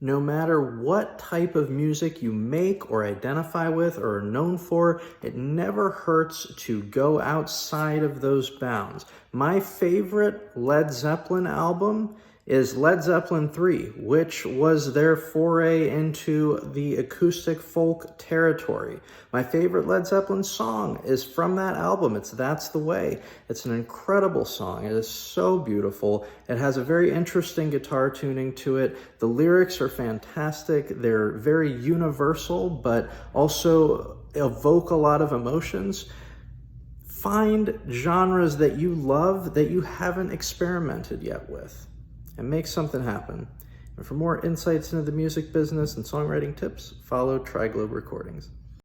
No matter what type of music you make or identify with or are known for, it never hurts to go outside of those bounds. My favorite Led Zeppelin album is Led Zeppelin 3, which was their foray into the acoustic folk territory. My favorite Led Zeppelin song is from that album. It's That's the Way. It's an incredible song. It is so beautiful. It has a very interesting guitar tuning to it. The lyrics are fantastic. They're very universal, but also evoke a lot of emotions. Find genres that you love that you haven't experimented yet with, and make something happen. And for more insights into the music business and songwriting tips, follow Triglobe Recordings.